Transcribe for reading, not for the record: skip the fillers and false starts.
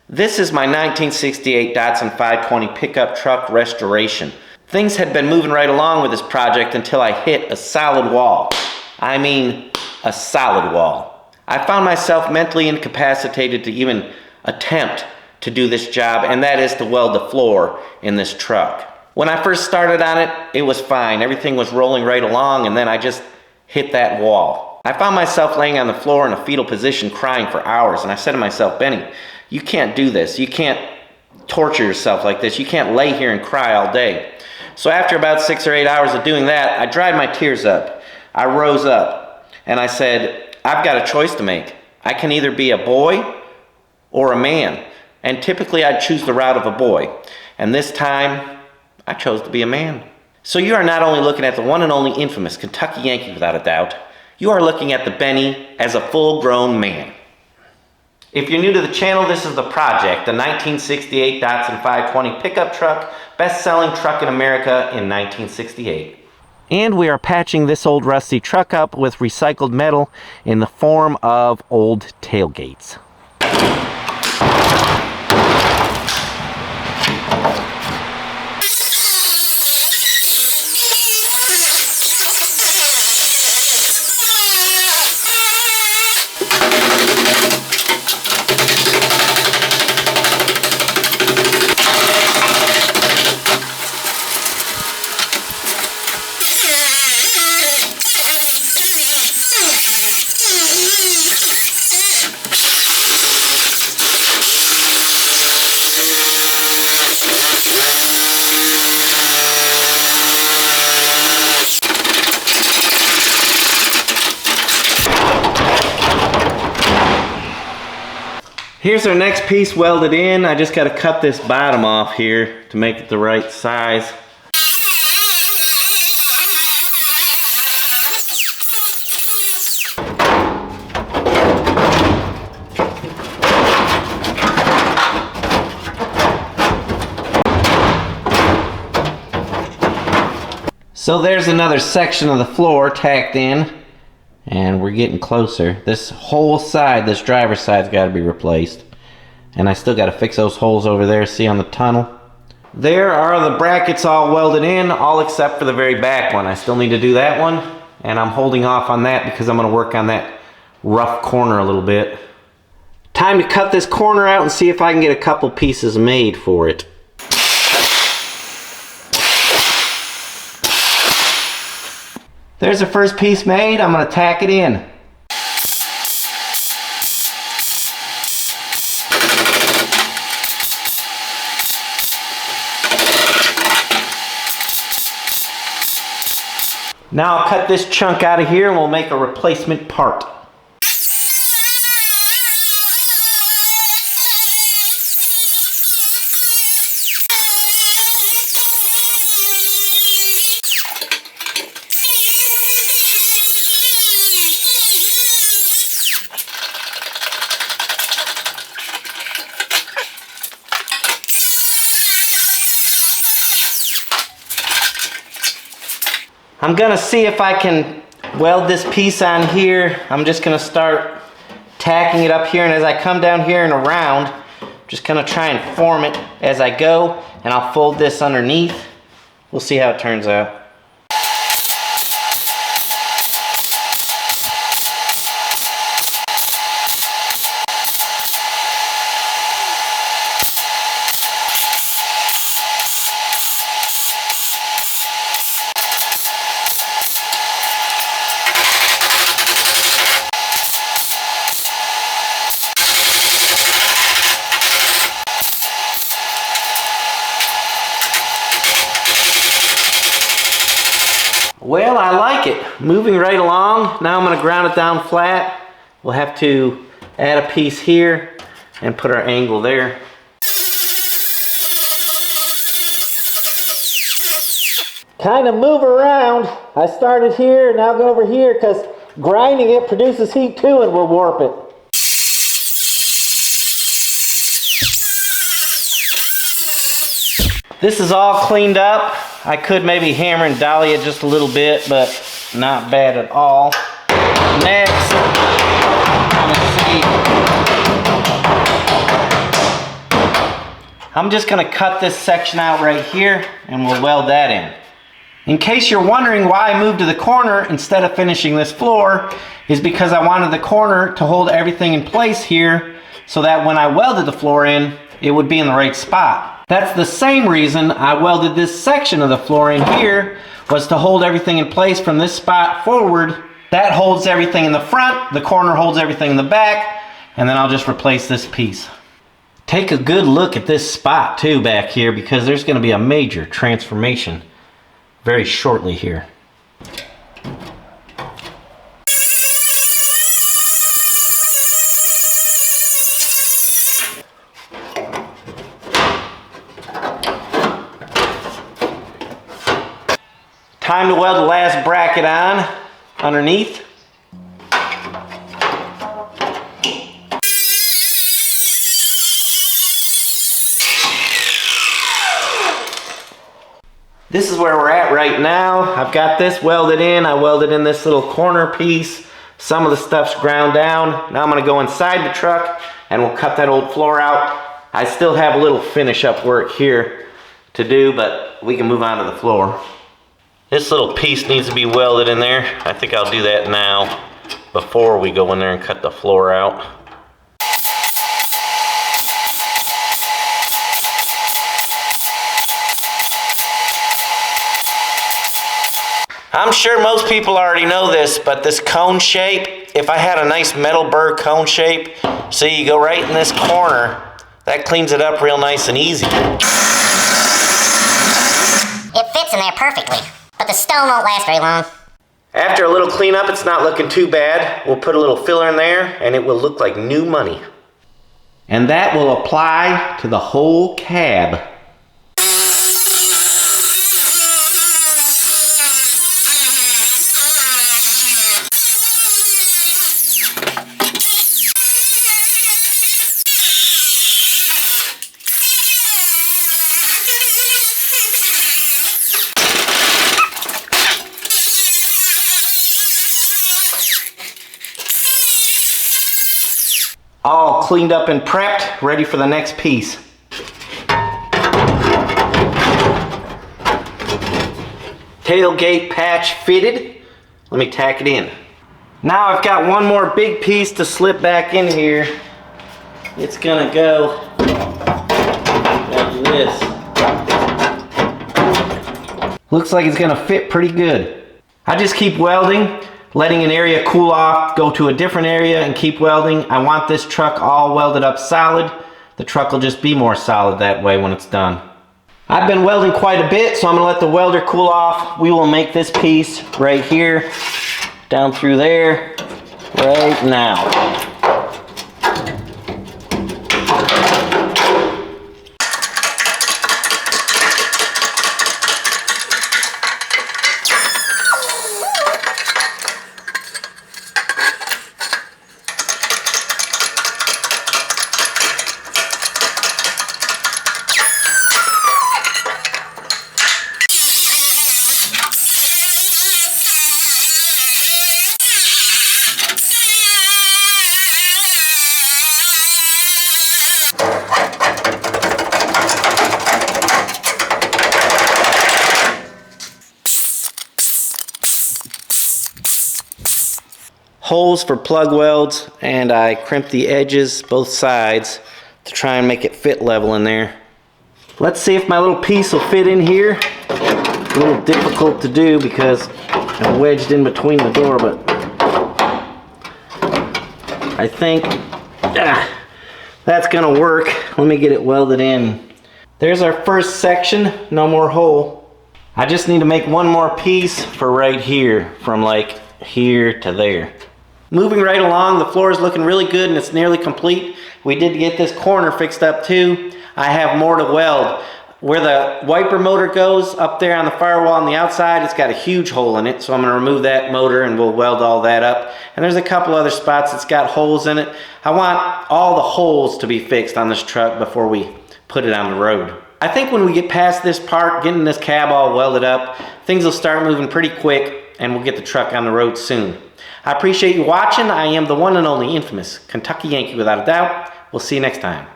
This is my 1968 Datsun 520 pickup truck restoration. Things had been moving right along with this project until I hit a solid wall. I mean, a solid wall. I found myself mentally incapacitated to even attempt to do this job, and that is to weld the floor in this truck. When I first started on it, it was fine. Everything was rolling right along, and then I just hit that wall. I found myself laying on the floor in a fetal position crying for hours, and I said to myself, Benny, you can't do this. You can't torture yourself like this. You can't lay here and cry all day. So after about 6 or 8 hours of doing that, I dried my tears up. I rose up and I said, I've got a choice to make. I can either be a boy or a man. And typically I'd choose the route of a boy. And this time, I chose to be a man. So you are not only looking at the one and only infamous Kentucky Yankee without a doubt, you are looking at the Benny as a full-grown man. If you're new to the channel, this is the project, the 1968 Datsun 520 pickup truck, best-selling truck in America in 1968. And we are patching this old rusty truck up with recycled metal in the form of old tailgates. Here's our next piece welded in. I just got to cut this bottom off here to make it the right size. So there's another section of the floor tacked in. And we're getting closer. This whole side, this driver's side's got to be replaced. And I still got to fix those holes over there, see on the tunnel. There are the brackets all welded in, all except for the very back one. I still need to do that one, and I'm holding off on that because I'm going to work on that rough corner a little bit. Time to cut this corner out and see if I can get a couple pieces made for it. There's the first piece made. I'm going to tack it in. Now I'll cut this chunk out of here and we'll make a replacement part. I'm gonna see if I can weld this piece on here. I'm just gonna start tacking it up here, and as I come down here and around, just gonna try and form it as I go, and I'll fold this underneath. We'll see how it turns out. Well, I like it. Moving right along. Now I'm going to ground it down flat. We'll have to add a piece here and put our angle there. Kind of move around. I started here, now go over here because grinding it produces heat too and will warp it. This is all cleaned up. I could maybe hammer and dolly it just a little bit, but not bad at all. Next, I'm gonna see I'm just gonna cut this section out right here and we'll weld that in. In case you're wondering why I moved to the corner instead of finishing this floor, is because I wanted the corner to hold everything in place here so that when I welded the floor in, it would be in the right spot. That's the same reason I welded this section of the floor in here, was to hold everything in place from this spot forward. That holds everything in the front, the corner holds everything in the back, and then I'll just replace this piece. Take a good look at this spot too back here, because there's gonna be a major transformation very shortly here. Time to weld the last bracket on underneath. This is where we're at right now. I've got this welded in. I welded in this little corner piece. Some of the stuff's ground down. Now I'm gonna go inside the truck and we'll cut that old floor out. I still have a little finish up work here to do, but we can move on to the floor. This little piece needs to be welded in there. I think I'll do that now before we go in there and cut the floor out. I'm sure most people already know this, but this cone shape, if I had a nice metal burr cone shape, so you go right in this corner, that cleans it up real nice and easy. It fits in there perfectly, but the stone won't last very long. After a little cleanup, it's not looking too bad. We'll put a little filler in there and it will look like new money. And that will apply to the whole cab. All cleaned up and prepped, ready for the next piece. Tailgate patch fitted. Let me tack it in. Now I've got one more big piece to slip back in here. It's gonna go like this. Looks like it's gonna fit pretty good. I just keep welding, letting an area cool off, go to a different area and keep welding. I want this truck all welded up solid. The truck will just be more solid that way when it's done. I've been welding quite a bit, so I'm gonna let the welder cool off. We will make this piece right here, down through there, right now. Holes for plug welds, and I crimped the edges both sides to try and make it fit level in there. Let's see if my little piece will fit in here. It's a little difficult to do because I'm wedged in between the door, but I think that's gonna work. Let me get it welded in. There's our first section, no more hole. I just need to make one more piece for right here, from like here to there. Moving right along, the floor is looking really good and it's nearly complete. We did get this corner fixed up too. I have more to weld. Where the wiper motor goes up there on the firewall on the outside, it's got a huge hole in it, so I'm going to remove that motor and we'll weld all that up. And there's a couple other spots that's got holes in it. I want all the holes to be fixed on this truck before we put it on the road. I think when we get past this part, getting this cab all welded up, things will start moving pretty quick and we'll get the truck on the road soon. I appreciate you watching. I am the one and only infamous Kentucky Yankee without a doubt. We'll see you next time.